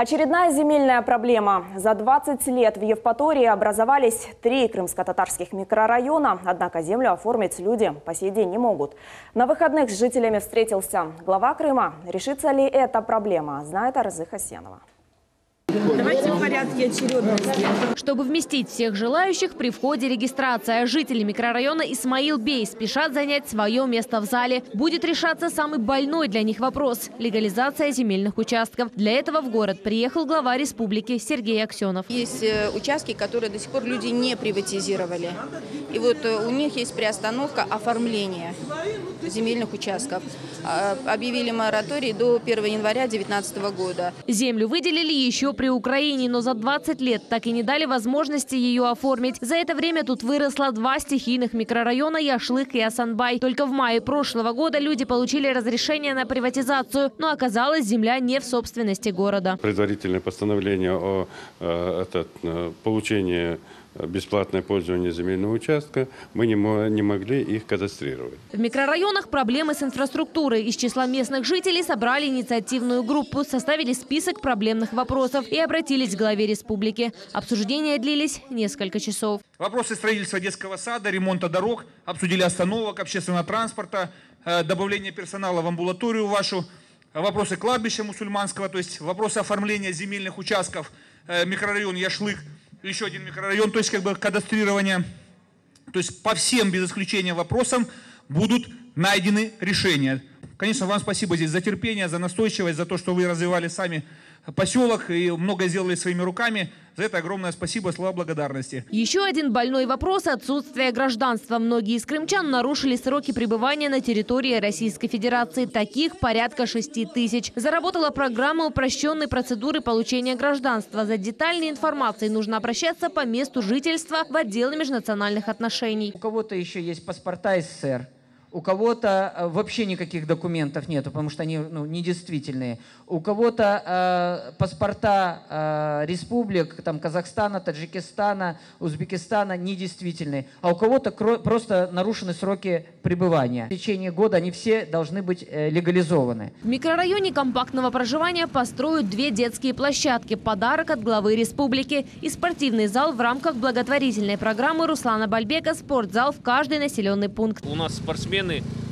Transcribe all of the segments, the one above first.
Очередная земельная проблема. За 20 лет в Евпатории образовались 3 крымско-татарских микрорайона, однако землю оформить люди по сей день не могут. На выходных с жителями встретился глава Крыма. Решится ли эта проблема, знает Арзы Хасенова. Давайте в порядке очередности. Чтобы вместить всех желающих, при входе регистрация. Жители микрорайона Исмаил-Бей спешат занять свое место в зале. Будет решаться самый больной для них вопрос – легализация земельных участков. Для этого в город приехал глава республики Сергей Аксенов. Есть участки, которые до сих пор люди не приватизировали. И вот у них есть приостановка оформления земельных участков. Объявили мораторий до 1 января 2019 года. Землю выделили еще при Украине, но за 20 лет так и не дали возможности ее оформить. За это время тут выросло 2 стихийных микрорайона – Яшлык и Асанбай. Только в мае прошлого года люди получили разрешение на приватизацию, но оказалась земля не в собственности города. Предварительное постановление о получении бесплатное пользование земельного участка, мы не могли их кадастрировать. В микрорайонах проблемы с инфраструктурой. Из числа местных жителей собрали инициативную группу, составили список проблемных вопросов и обратились к главе республики. Обсуждения длились несколько часов. Вопросы строительства детского сада, ремонта дорог, обсудили остановок, общественного транспорта, добавление персонала в амбулаторию вашу, вопросы кладбища мусульманского, то есть вопросы оформления земельных участков, микрорайон Яшлык, еще один микрорайон, то есть кадастрирование. То есть по всем без исключения вопросам будут найдены решения. Конечно, вам спасибо здесь за терпение, за настойчивость, за то, что вы развивали сами поселок и многое сделали своими руками. За это огромное спасибо, слова благодарности. Еще один больной вопрос – отсутствие гражданства. Многие из крымчан нарушили сроки пребывания на территории Российской Федерации. Таких порядка 6 тысяч. Заработала программа упрощенной процедуры получения гражданства. За детальной информацией нужно обращаться по месту жительства в отдел межнациональных отношений. У кого-то еще есть паспорта СССР. У кого-то вообще никаких документов нету, потому что они недействительные. У кого-то паспорта республик, там, Казахстана, Таджикистана, Узбекистана недействительные. А у кого-то просто нарушены сроки пребывания. В течение года они все должны быть легализованы. В микрорайоне компактного проживания построят 2 детские площадки. Подарок от главы республики. И спортивный зал в рамках благотворительной программы Руслана Бальбека «Спортзал» в каждый населенный пункт. У нас спортсмены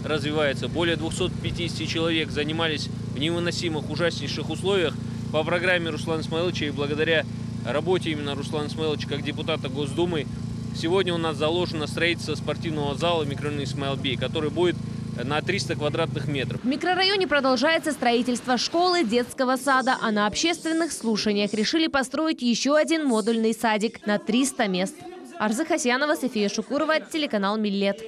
развиваются. Более 250 человек занимались в невыносимых, ужаснейших условиях по программе Руслана Исмаиловича. И благодаря работе именно Руслана Исмаиловича как депутата Госдумы сегодня у нас заложено строительство спортивного зала в микрорайоне Исмаил-Бей, который будет на 300 квадратных метров. В микрорайоне продолжается строительство школы, детского сада, а на общественных слушаниях решили построить еще один модульный садик на 300 мест. Арзы Хасенова, София Шукурова, телеканал Миллет.